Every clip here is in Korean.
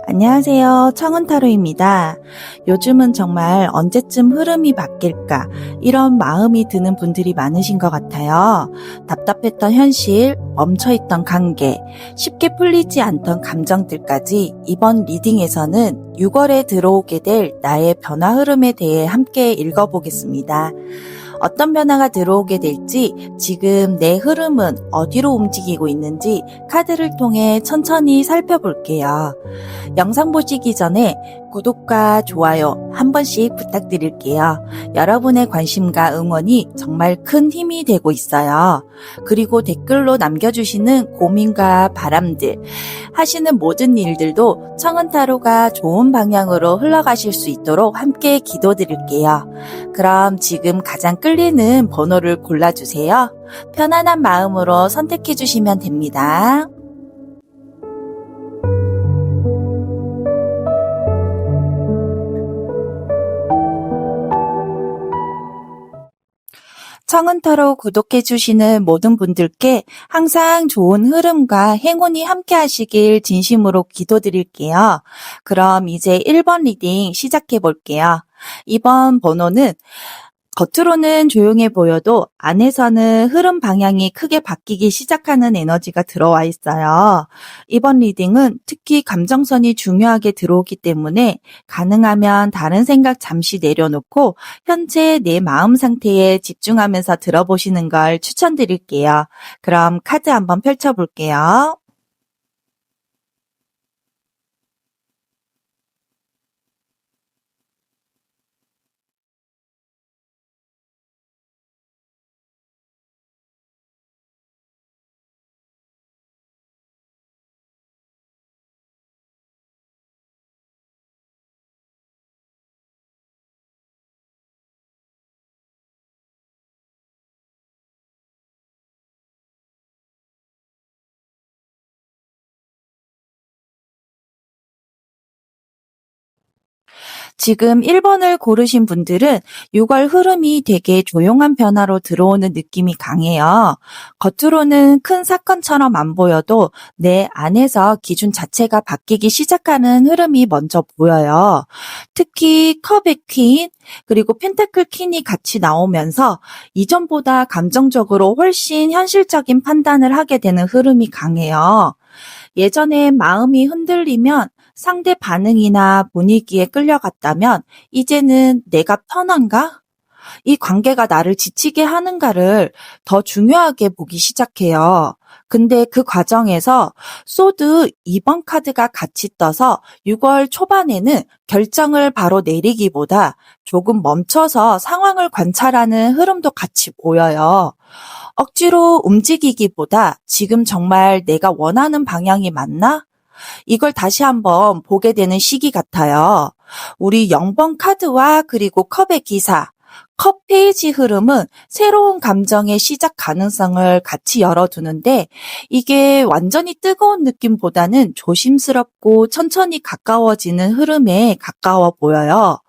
안녕하세요. 청은타로입니다. 요즘은 정말 언제쯤 흐름이 바뀔까 이런 마음이 드는 분들이 많으신 것 같아요. 답답했던 현실, 멈춰있던 관계, 쉽게 풀리지 않던 감정들까지 이번 리딩에서는 6월에 들어오게 될 나의 변화 흐름에 대해 함께 읽어보겠습니다. 어떤 변화가 들어오게 될지, 지금 내 흐름은 어디로 움직이고 있는지 카드를 통해 천천히 살펴볼게요. 영상 보시기 전에 구독과 좋아요 한 번씩 부탁드릴게요. 여러분의 관심과 응원이 정말 큰 힘이 되고 있어요. 그리고 댓글로 남겨주시는 고민과 바람들, 하시는 모든 일들도 청은타로가 좋은 방향으로 흘러가실 수 있도록 함께 기도드릴게요. 그럼 지금 가장 끌리는 번호를 골라주세요. 편안한 마음으로 선택해주시면 됩니다. 청은타로 구독해주시는 모든 분들께 항상 좋은 흐름과 행운이 함께 하시길 진심으로 기도드릴게요. 그럼 이제 1번 리딩 시작해 볼게요. 이번 번호는 겉으로는 조용해 보여도 안에서는 흐름 방향이 크게 바뀌기 시작하는 에너지가 들어와 있어요. 이번 리딩은 특히 감정선이 중요하게 들어오기 때문에 가능하면 다른 생각 잠시 내려놓고 현재 내 마음 상태에 집중하면서 들어보시는 걸 추천드릴게요. 그럼 카드 한번 펼쳐볼게요. 지금 1번을 고르신 분들은 6월 흐름이 되게 조용한 변화로 들어오는 느낌이 강해요. 겉으로는 큰 사건처럼 안 보여도 내 안에서 기준 자체가 바뀌기 시작하는 흐름이 먼저 보여요. 특히 컵의 퀸, 그리고 펜타클 퀸이 같이 나오면서 이전보다 감정적으로 훨씬 현실적인 판단을 하게 되는 흐름이 강해요. 예전에 마음이 흔들리면 상대 반응이나 분위기에 끌려갔다면 이제는 내가 편한가? 이 관계가 나를 지치게 하는가를 더 중요하게 보기 시작해요. 근데 그 과정에서 소드 2번 카드가 같이 떠서 6월 초반에는 결정을 바로 내리기보다 조금 멈춰서 상황을 관찰하는 흐름도 같이 보여요. 억지로 움직이기보다 지금 정말 내가 원하는 방향이 맞나? 이걸 다시 한번 보게 되는 시기 같아요. 우리 0번 카드와 그리고 컵의 기사, 컵 페이지 흐름은 새로운 감정의 시작 가능성을 같이 열어두는데, 이게 완전히 뜨거운 느낌보다는 조심스럽고 천천히 가까워지는 흐름에 가까워 보여요.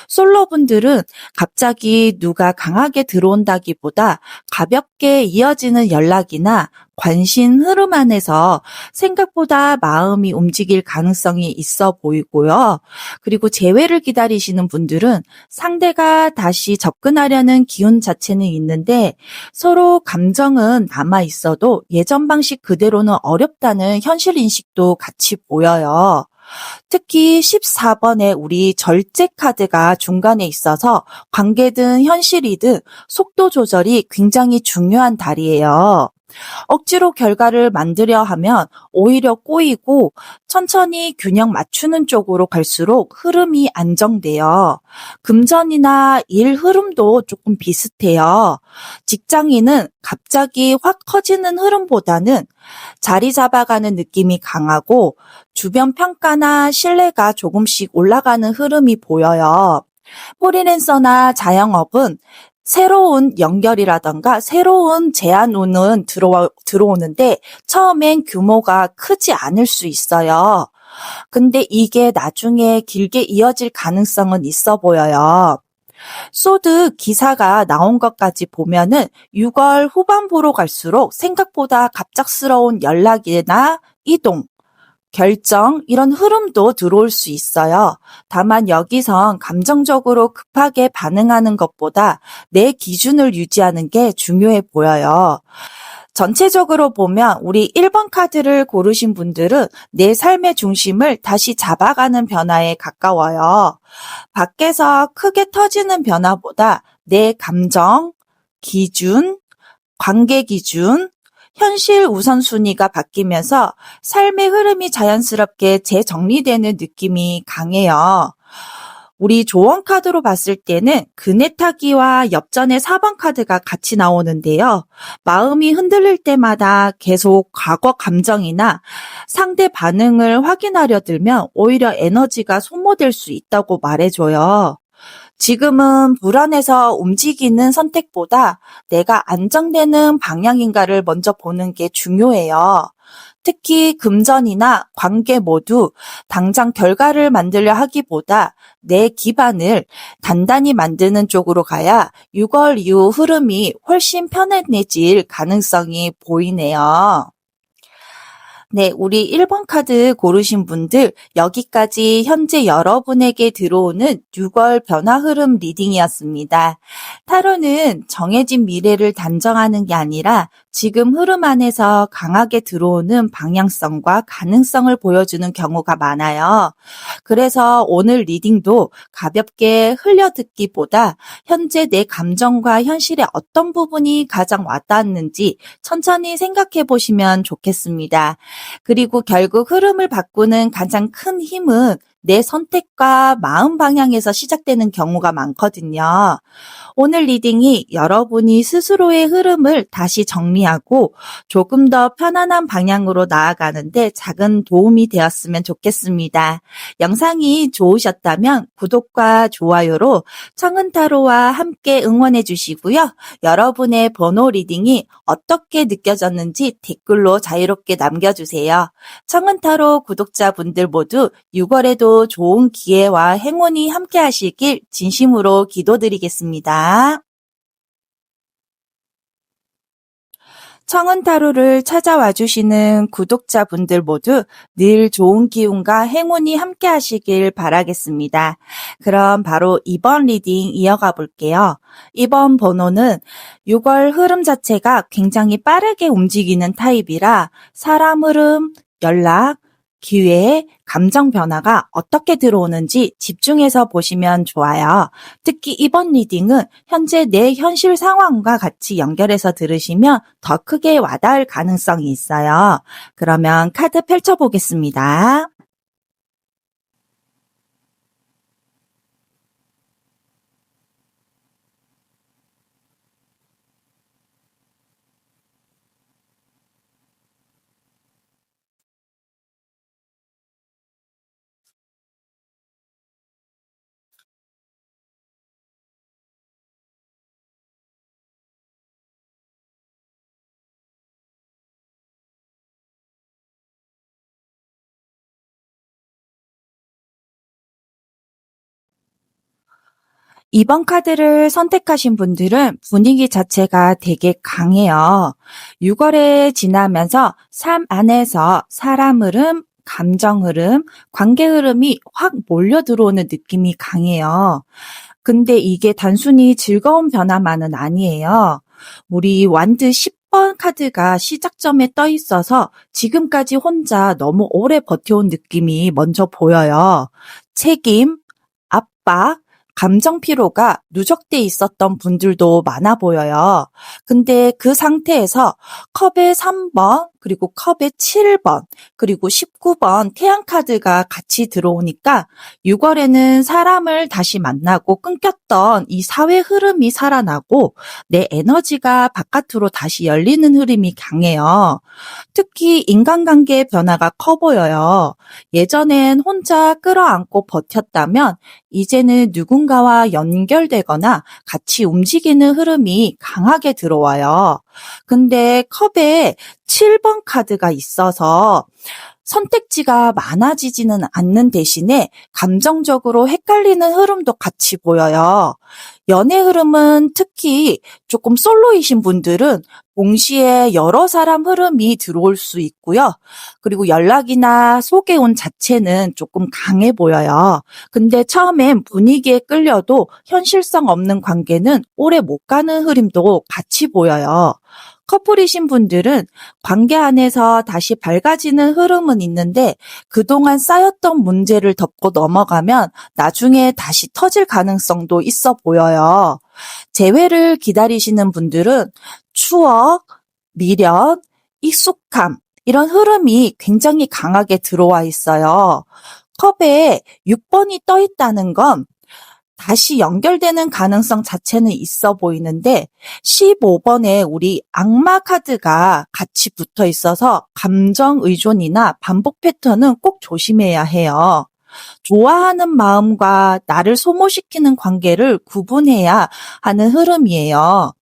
솔로분들은 갑자기 누가 강하게 들어온다기보다 가볍게 이어지는 연락이나 관심 흐름 안에서 생각보다 마음이 움직일 가능성이 있어 보이고요. 그리고 재회를 기다리시는 분들은 상대가 다시 접근하려는 기운 자체는 있는데 서로 감정은 남아 있어도 예전 방식 그대로는 어렵다는 현실 인식도 같이 보여요. 특히 14번에 우리 절제 카드가 중간에 있어서 관계든 현실이든 속도 조절이 굉장히 중요한 달이에요. 억지로 결과를 만들려 하면 오히려 꼬이고 천천히 균형 맞추는 쪽으로 갈수록 흐름이 안정돼요. 금전이나 일 흐름도 조금 비슷해요. 직장인은 갑자기 확 커지는 흐름보다는 자리 잡아가는 느낌이 강하고 주변 평가나 신뢰가 조금씩 올라가는 흐름이 보여요. 프리랜서나 자영업은 새로운 연결이라던가 새로운 제안운은 들어오는데 처음엔 규모가 크지 않을 수 있어요. 근데 이게 나중에 길게 이어질 가능성은 있어 보여요. 소드 기사가 나온 것까지 보면은 6월 후반부로 갈수록 생각보다 갑작스러운 연락이나 이동, 결정, 이런 흐름도 들어올 수 있어요. 다만 여기선 감정적으로 급하게 반응하는 것보다 내 기준을 유지하는 게 중요해 보여요. 전체적으로 보면 우리 1번 카드를 고르신 분들은 내 삶의 중심을 다시 잡아가는 변화에 가까워요. 밖에서 크게 터지는 변화보다 내 감정, 기준, 관계 기준, 현실 우선순위가 바뀌면서 삶의 흐름이 자연스럽게 재정리되는 느낌이 강해요. 우리 조언 카드로 봤을 때는 그네 타기와 엽전의 4번 카드가 같이 나오는데요. 마음이 흔들릴 때마다 계속 과거 감정이나 상대 반응을 확인하려 들면 오히려 에너지가 소모될 수 있다고 말해줘요. 지금은 불안해서 움직이는 선택보다 내가 안정되는 방향인가를 먼저 보는 게 중요해요. 특히 금전이나 관계 모두 당장 결과를 만들려 하기보다 내 기반을 단단히 만드는 쪽으로 가야 6월 이후 흐름이 훨씬 편안해질 가능성이 보이네요. 네, 우리 1번 카드 고르신 분들, 여기까지 현재 여러분에게 들어오는 6월 변화 흐름 리딩이었습니다. 타로는 정해진 미래를 단정하는 게 아니라 지금 흐름 안에서 강하게 들어오는 방향성과 가능성을 보여주는 경우가 많아요. 그래서 오늘 리딩도 가볍게 흘려듣기보다 현재 내 감정과 현실의 어떤 부분이 가장 와닿았는지 천천히 생각해 보시면 좋겠습니다. 그리고 결국 흐름을 바꾸는 가장 큰 힘은 내 선택과 마음 방향에서 시작되는 경우가 많거든요. 오늘 리딩이 여러분이 스스로의 흐름을 다시 정리하고 조금 더 편안한 방향으로 나아가는데 작은 도움이 되었으면 좋겠습니다. 영상이 좋으셨다면 구독과 좋아요로 청은타로와 함께 응원해 주시고요. 여러분의 번호 리딩이 어떻게 느껴졌는지 댓글로 자유롭게 남겨주세요. 청은타로 구독자분들 모두 6월에도 좋은 기회와 행운이 함께 하시길 진심으로 기도드리겠습니다. 청은타로를 찾아와 주시는 구독자분들 모두 늘 좋은 기운과 행운이 함께 하시길 바라겠습니다. 그럼 바로 이번 리딩 이어가 볼게요. 이번 번호는 6월 흐름 자체가 굉장히 빠르게 움직이는 타입이라 사람 흐름, 연락, 기회, 감정 변화가 어떻게 들어오는지 집중해서 보시면 좋아요. 특히 이번 리딩은 현재 내 현실 상황과 같이 연결해서 들으시면 더 크게 와닿을 가능성이 있어요. 그러면 카드 펼쳐보겠습니다. 이번 카드를 선택하신 분들은 분위기 자체가 되게 강해요. 6월에 지나면서 삶 안에서 사람 흐름, 감정 흐름, 관계 흐름이 확 몰려 들어오는 느낌이 강해요. 근데 이게 단순히 즐거운 변화만은 아니에요. 우리 완드 10번 카드가 시작점에 떠 있어서 지금까지 혼자 너무 오래 버텨온 느낌이 먼저 보여요. 책임, 압박, 감정 피로가 누적돼 있었던 분들도 많아 보여요. 근데 그 상태에서 컵의 3번, 그리고 컵의 7번, 그리고 19번 태양 카드가 같이 들어오니까 6월에는 사람을 다시 만나고 끊겼던 이 사회 흐름이 살아나고 내 에너지가 바깥으로 다시 열리는 흐름이 강해요. 특히 인간관계의 변화가 커 보여요. 예전엔 혼자 끌어안고 버텼다면 이제는 누군가와 연결되거나 같이 움직이는 흐름이 강하게 들어와요. 근데 컵에 7번 카드가 있어서 선택지가 많아지지는 않는 대신에 감정적으로 헷갈리는 흐름도 같이 보여요. 연애 흐름은 특히 조금 솔로이신 분들은 동시에 여러 사람 흐름이 들어올 수 있고요. 그리고 연락이나 소개온 자체는 조금 강해 보여요. 근데 처음엔 분위기에 끌려도 현실성 없는 관계는 오래 못 가는 흐름도 같이 보여요. 커플이신 분들은 관계 안에서 다시 밝아지는 흐름은 있는데 그동안 쌓였던 문제를 덮고 넘어가면 나중에 다시 터질 가능성도 있어 보여요. 재회를 기다리시는 분들은 추억, 미련, 익숙함, 이런 흐름이 굉장히 강하게 들어와 있어요. 컵에 6번이 떠 있다는 건 다시 연결되는 가능성 자체는 있어 보이는데 15번에 우리 악마 카드가 같이 붙어 있어서 감정 의존이나 반복 패턴은 꼭 조심해야 해요. 좋아하는 마음과 나를 소모시키는 관계를 구분해야 하는 흐름이에요.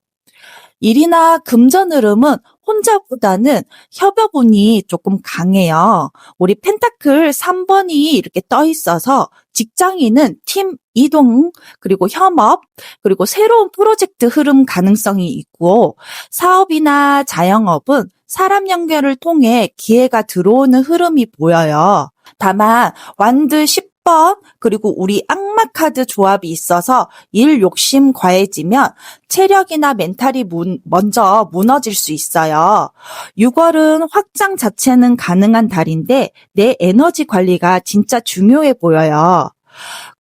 일이나 금전 흐름은 혼자보다는 협업운이 조금 강해요. 우리 펜타클 3번이 이렇게 떠 있어서 직장인은 팀 이동, 그리고 협업, 그리고 새로운 프로젝트 흐름 가능성이 있고, 사업이나 자영업은 사람 연결을 통해 기회가 들어오는 흐름이 보여요. 다만 완드 10번 그리고 우리 악마 카드 조합이 있어서 일 욕심 과해지면 체력이나 멘탈이 먼저 무너질 수 있어요. 6월은 확장 자체는 가능한 달인데 내 에너지 관리가 진짜 중요해 보여요.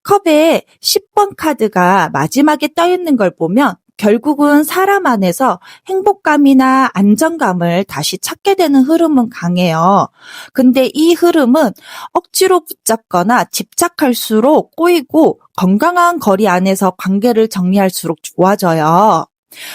컵에 10번 카드가 마지막에 떠 있는 걸 보면 결국은 사람 안에서 행복감이나 안정감을 다시 찾게 되는 흐름은 강해요. 근데 이 흐름은 억지로 붙잡거나 집착할수록 꼬이고 건강한 거리 안에서 관계를 정리할수록 좋아져요.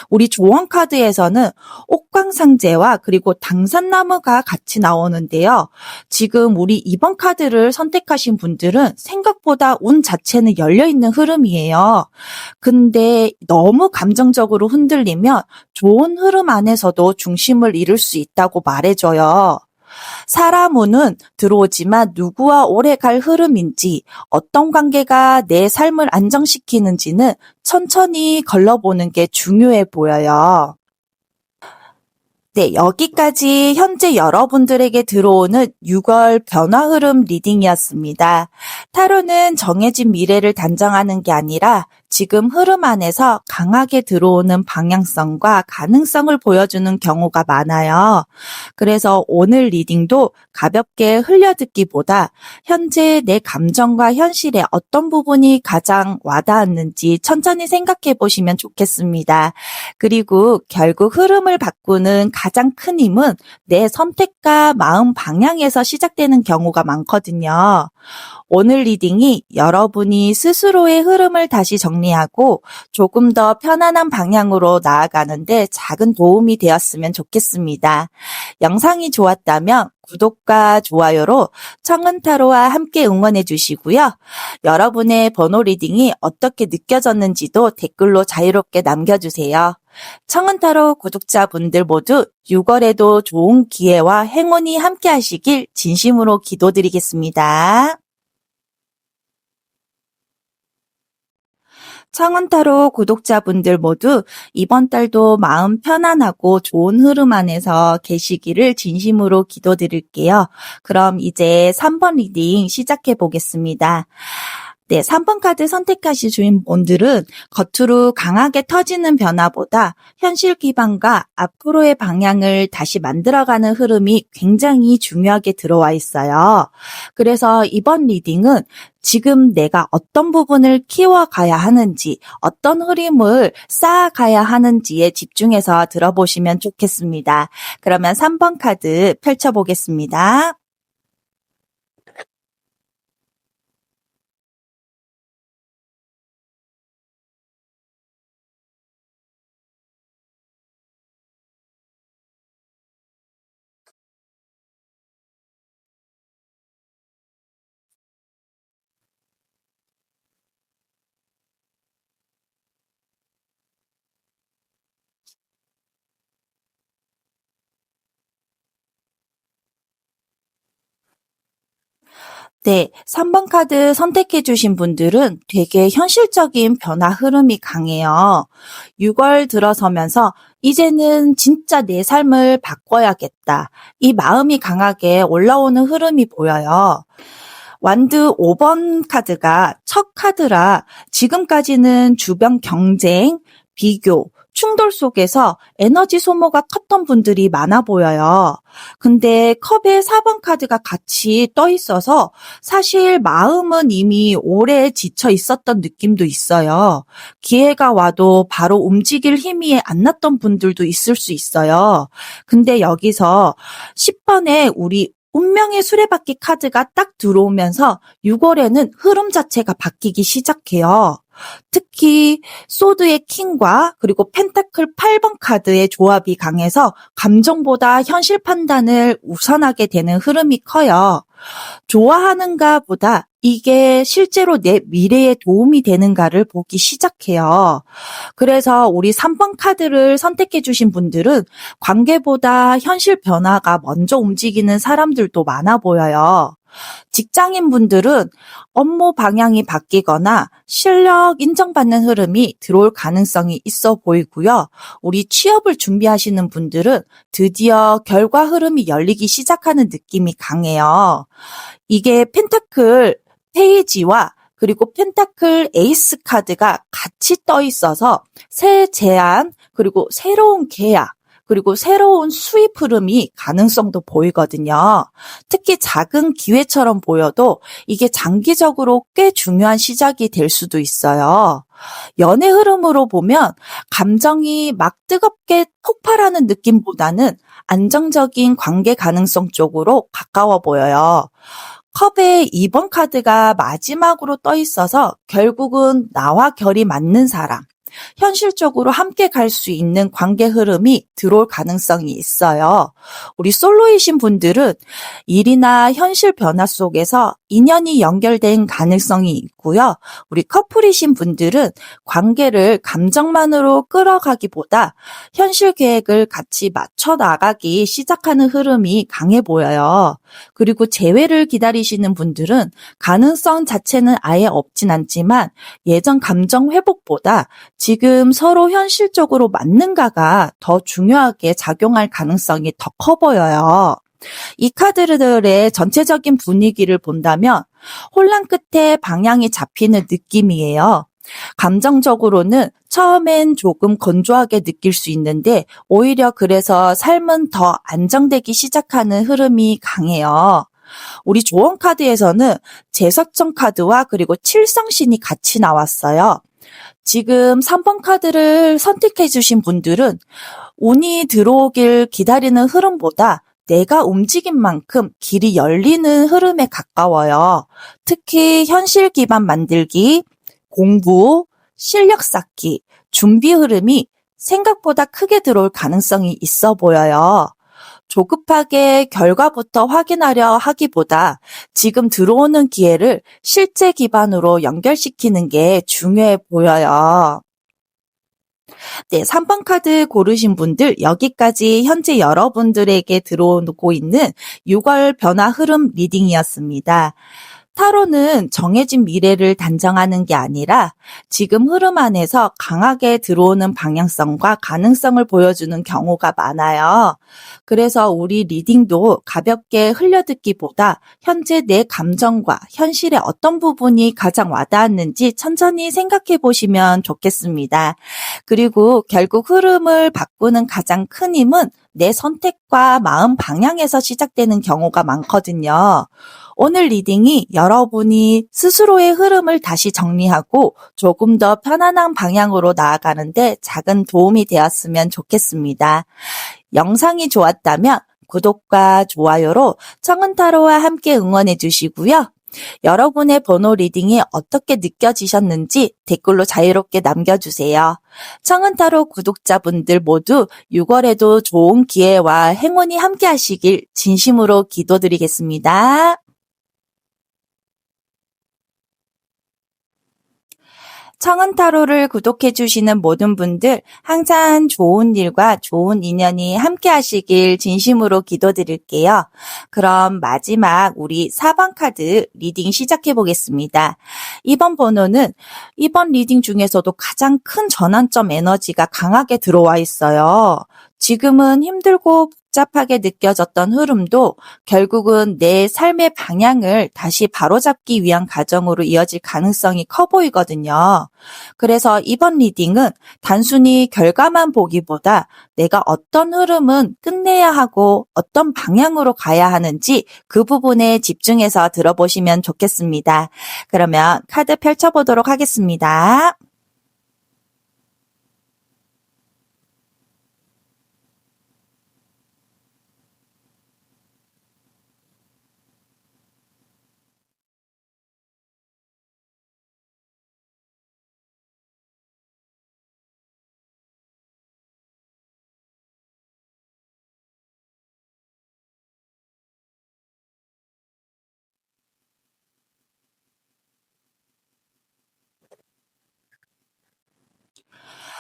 우리 조언 카드에서는 옥광상제와 그리고 당산나무가 같이 나오는데요. 지금 우리 2번 카드를 선택하신 분들은 생각보다 운 자체는 열려있는 흐름이에요. 근데 너무 감정적으로 흔들리면 좋은 흐름 안에서도 중심을 잃을 수 있다고 말해줘요. 사람 운은 들어오지만 누구와 오래 갈 흐름인지, 어떤 관계가 내 삶을 안정시키는지는 천천히 걸러보는 게 중요해 보여요. 네, 여기까지 현재 여러분들에게 들어오는 6월 변화 흐름 리딩이었습니다. 타로는 정해진 미래를 단정하는 게 아니라 지금 흐름 안에서 강하게 들어오는 방향성과 가능성을 보여주는 경우가 많아요. 그래서 오늘 리딩도 가볍게 흘려듣기보다 현재 내 감정과 현실의 어떤 부분이 가장 와닿았는지 천천히 생각해 보시면 좋겠습니다. 그리고 결국 흐름을 바꾸는 가장 큰 힘은 내 선택과 마음 방향에서 시작되는 경우가 많거든요. 오늘 리딩이 여러분이 스스로의 흐름을 다시 정리하고 조금 더 편안한 방향으로 나아가는데 작은 도움이 되었으면 좋겠습니다. 영상이 좋았다면 구독과 좋아요로 청은타로와 함께 응원해 주시고요. 여러분의 번호 리딩이 어떻게 느껴졌는지도 댓글로 자유롭게 남겨주세요. 청은타로 구독자분들 모두 6월에도 좋은 기회와 행운이 함께 하시길 진심으로 기도드리겠습니다. 청운타로 구독자분들 모두 이번 달도 마음 편안하고 좋은 흐름 안에서 계시기를 진심으로 기도드릴게요. 그럼 이제 3번 리딩 시작해 보겠습니다. 네, 3번 카드 선택하신 분들은 겉으로 강하게 터지는 변화보다 현실 기반과 앞으로의 방향을 다시 만들어가는 흐름이 굉장히 중요하게 들어와 있어요. 그래서 이번 리딩은 지금 내가 어떤 부분을 키워가야 하는지, 어떤 흐름을 쌓아가야 하는지에 집중해서 들어보시면 좋겠습니다. 그러면 3번 카드 펼쳐보겠습니다. 네, 3번 카드 선택해 주신 분들은 되게 현실적인 변화 흐름이 강해요. 6월 들어서면서 이제는 진짜 내 삶을 바꿔야겠다. 이 마음이 강하게 올라오는 흐름이 보여요. 완드 5번 카드가 첫 카드라 지금까지는 주변 경쟁, 비교, 충돌 속에서 에너지 소모가 컸던 분들이 많아 보여요. 근데 컵에 4번 카드가 같이 떠 있어서 사실 마음은 이미 오래 지쳐 있었던 느낌도 있어요. 기회가 와도 바로 움직일 힘이 안 났던 분들도 있을 수 있어요. 근데 여기서 10번에 우리 운명의 수레바퀴 카드가 딱 들어오면서 6월에는 흐름 자체가 바뀌기 시작해요. 특히 소드의 킹과 그리고 펜타클 8번 카드의 조합이 강해서 감정보다 현실 판단을 우선하게 되는 흐름이 커요. 좋아하는가 보다 이게 실제로 내 미래에 도움이 되는가를 보기 시작해요. 그래서 우리 3번 카드를 선택해 주신 분들은 관계보다 현실 변화가 먼저 움직이는 사람들도 많아 보여요. 직장인 분들은 업무 방향이 바뀌거나 실력 인정받는 흐름이 들어올 가능성이 있어 보이고요. 우리 취업을 준비하시는 분들은 드디어 결과 흐름이 열리기 시작하는 느낌이 강해요. 이게 펜타클 페이지와 그리고 펜타클 에이스 카드가 같이 떠 있어서 새 제안, 그리고 새로운 계약, 그리고 새로운 수입 흐름이 가능성도 보이거든요. 특히 작은 기회처럼 보여도 이게 장기적으로 꽤 중요한 시작이 될 수도 있어요. 연애 흐름으로 보면 감정이 막 뜨겁게 폭발하는 느낌보다는 안정적인 관계 가능성 쪽으로 가까워 보여요. 컵의 2번 카드가 마지막으로 떠 있어서 결국은 나와 결이 맞는 사람, 현실적으로 함께 갈 수 있는 관계 흐름이 들어올 가능성이 있어요. 우리 솔로이신 분들은 일이나 현실 변화 속에서 인연이 연결된 가능성이 있고요. 우리 커플이신 분들은 관계를 감정만으로 끌어가기보다 현실 계획을 같이 맞춰 나가기 시작하는 흐름이 강해 보여요. 그리고 재회를 기다리시는 분들은 가능성 자체는 아예 없진 않지만 예전 감정 회복보다 지금 서로 현실적으로 맞는가가 더 중요하게 작용할 가능성이 더 커 보여요. 이 카드들의 전체적인 분위기를 본다면 혼란 끝에 방향이 잡히는 느낌이에요. 감정적으로는 처음엔 조금 건조하게 느낄 수 있는데 오히려 그래서 삶은 더 안정되기 시작하는 흐름이 강해요. 우리 조언 카드에서는 재석정 카드와 그리고 칠성신이 같이 나왔어요. 지금 3번 카드를 선택해 주신 분들은 운이 들어오길 기다리는 흐름보다 내가 움직인 만큼 길이 열리는 흐름에 가까워요. 특히 현실 기반 만들기, 공부, 실력 쌓기, 준비 흐름이 생각보다 크게 들어올 가능성이 있어 보여요. 조급하게 결과부터 확인하려 하기보다 지금 들어오는 기회를 실제 기반으로 연결시키는 게 중요해 보여요. 네, 3번 카드 고르신 분들 여기까지 현재 여러분들에게 들어오고 있는 6월 변화 흐름 리딩이었습니다. 타로는 정해진 미래를 단정하는 게 아니라 지금 흐름 안에서 강하게 들어오는 방향성과 가능성을 보여주는 경우가 많아요. 그래서 우리 리딩도 가볍게 흘려듣기보다 현재 내 감정과 현실의 어떤 부분이 가장 와닿았는지 천천히 생각해 보시면 좋겠습니다. 그리고 결국 흐름을 바꾸는 가장 큰 힘은 내 선택과 마음 방향에서 시작되는 경우가 많거든요. 오늘 리딩이 여러분이 스스로의 흐름을 다시 정리하고 조금 더 편안한 방향으로 나아가는데 작은 도움이 되었으면 좋겠습니다. 영상이 좋았다면 구독과 좋아요로 청은타로와 함께 응원해 주시고요. 여러분의 번호 리딩이 어떻게 느껴지셨는지 댓글로 자유롭게 남겨주세요. 청은타로 구독자분들 모두 6월에도 좋은 기회와 행운이 함께 하시길 진심으로 기도드리겠습니다. 청은타로를 구독해주시는 모든 분들 항상 좋은 일과 좋은 인연이 함께 하시길 진심으로 기도드릴게요. 그럼 마지막 우리 4번 카드 리딩 시작해 보겠습니다. 이번 번호는 이번 리딩 중에서도 가장 큰 전환점 에너지가 강하게 들어와 있어요. 지금은 힘들고 복잡하게 느껴졌던 흐름도 결국은 내 삶의 방향을 다시 바로잡기 위한 과정으로 이어질 가능성이 커 보이거든요. 그래서 이번 리딩은 단순히 결과만 보기보다 내가 어떤 흐름은 끝내야 하고 어떤 방향으로 가야 하는지 그 부분에 집중해서 들어보시면 좋겠습니다. 그러면 카드 펼쳐보도록 하겠습니다.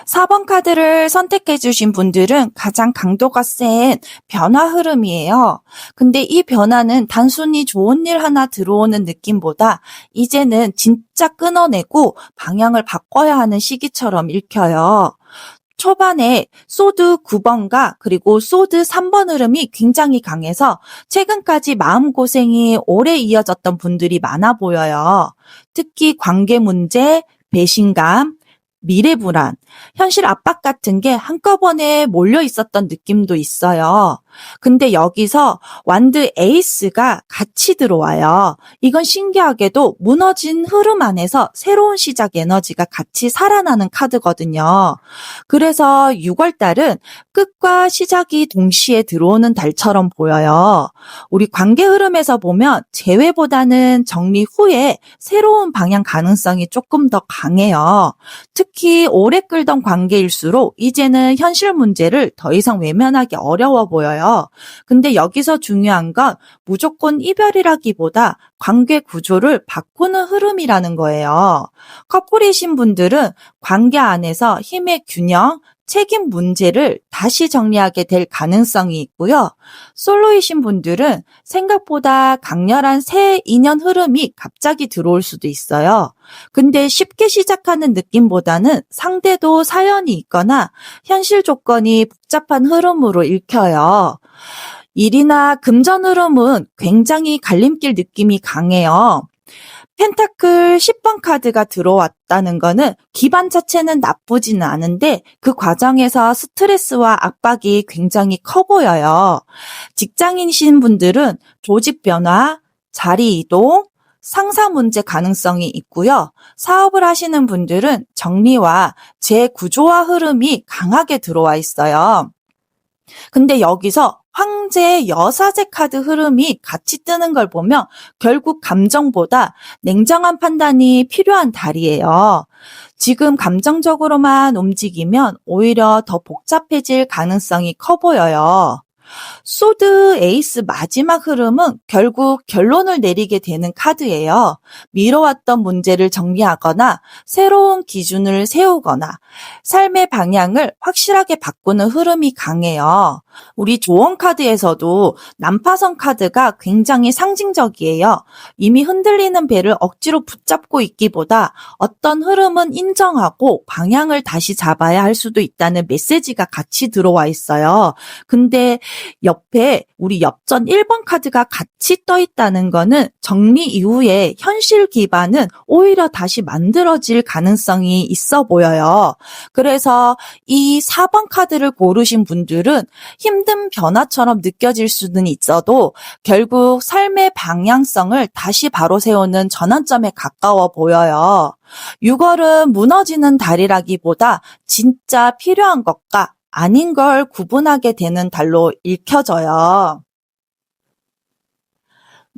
4번 카드를 선택해 주신 분들은 가장 강도가 센 변화 흐름이에요. 근데 이 변화는 단순히 좋은 일 하나 들어오는 느낌보다 이제는 진짜 끊어내고 방향을 바꿔야 하는 시기처럼 읽혀요. 초반에 소드 9번과 그리고 소드 3번 흐름이 굉장히 강해서 최근까지 마음고생이 오래 이어졌던 분들이 많아 보여요. 특히 관계 문제, 배신감, 미래 불안, 현실 압박 같은 게 한꺼번에 몰려 있었던 느낌도 있어요. 근데 여기서 완드 에이스가 같이 들어와요. 이건 신기하게도 무너진 흐름 안에서 새로운 시작 에너지가 같이 살아나는 카드거든요. 그래서 6월 달은 끝과 시작이 동시에 들어오는 달처럼 보여요. 우리 관계 흐름에서 보면 재회보다는 정리 후에 새로운 방향 가능성이 조금 더 강해요. 특히 오래 끌던 관계일수록 이제는 현실 문제를 더 이상 외면하기 어려워 보여요. 근데 여기서 중요한 건 무조건 이별이라기보다 관계 구조를 바꾸는 흐름이라는 거예요. 커플이신 분들은 관계 안에서 힘의 균형, 책임 문제를 다시 정리하게 될 가능성이 있고요. 솔로이신 분들은 생각보다 강렬한 새 인연 흐름이 갑자기 들어올 수도 있어요. 근데 쉽게 시작하는 느낌보다는 상대도 사연이 있거나 현실 조건이 복잡한 흐름으로 읽혀요. 일이나 금전 흐름은 굉장히 갈림길 느낌이 강해요. 펜타클 10번 카드가 들어왔다는 거는 기반 자체는 나쁘지는 않은데 그 과정에서 스트레스와 압박이 굉장히 커 보여요. 직장인이신 분들은 조직 변화, 자리 이동, 상사 문제 가능성이 있고요. 사업을 하시는 분들은 정리와 재구조화 흐름이 강하게 들어와 있어요. 근데 여기서 황제, 여사제 카드 흐름이 같이 뜨는 걸 보면 결국 감정보다 냉정한 판단이 필요한 달이에요. 지금 감정적으로만 움직이면 오히려 더 복잡해질 가능성이 커 보여요. 소드 에이스 마지막 흐름은 결국 결론을 내리게 되는 카드예요. 미뤄왔던 문제를 정리하거나 새로운 기준을 세우거나 삶의 방향을 확실하게 바꾸는 흐름이 강해요. 우리 조언 카드에서도 난파선 카드가 굉장히 상징적이에요. 이미 흔들리는 배를 억지로 붙잡고 있기보다 어떤 흐름은 인정하고 방향을 다시 잡아야 할 수도 있다는 메시지가 같이 들어와 있어요. 근데 옆에 우리 엽전 1번 카드가 같이 떠 있다는 거는 정리 이후에 현실 기반은 오히려 다시 만들어질 가능성이 있어 보여요. 그래서 이 4번 카드를 고르신 분들은 힘든 변화처럼 느껴질 수는 있어도 결국 삶의 방향성을 다시 바로 세우는 전환점에 가까워 보여요. 6월은 무너지는 달이라기보다 진짜 필요한 것과 아닌 걸 구분하게 되는 달로 읽혀져요.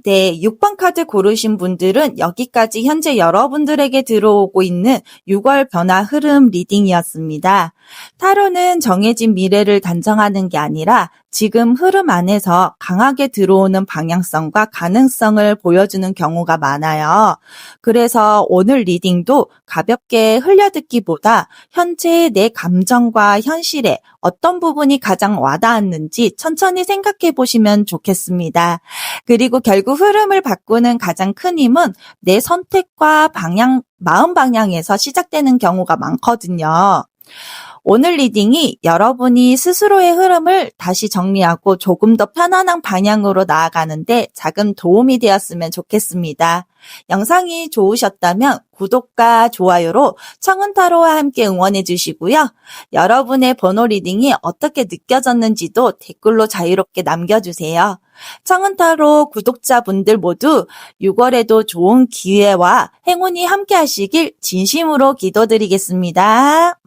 네, 6번 카드 고르신 분들은 여기까지 현재 여러분들에게 들어오고 있는 6월 변화 흐름 리딩이었습니다. 타로는 정해진 미래를 단정하는 게 아니라 지금 흐름 안에서 강하게 들어오는 방향성과 가능성을 보여주는 경우가 많아요. 그래서 오늘 리딩도 가볍게 흘려듣기보다 현재의 내 감정과 현실에 어떤 부분이 가장 와닿았는지 천천히 생각해 보시면 좋겠습니다. 그리고 결국 흐름을 바꾸는 가장 큰 힘은 내 선택과 마음 방향에서 시작되는 경우가 많거든요. 오늘 리딩이 여러분이 스스로의 흐름을 다시 정리하고 조금 더 편안한 방향으로 나아가는데 작은 도움이 되었으면 좋겠습니다. 영상이 좋으셨다면 구독과 좋아요로 청운타로와 함께 응원해 주시고요. 여러분의 번호 리딩이 어떻게 느껴졌는지도 댓글로 자유롭게 남겨주세요. 청운타로 구독자분들 모두 6월에도 좋은 기회와 행운이 함께 하시길 진심으로 기도드리겠습니다.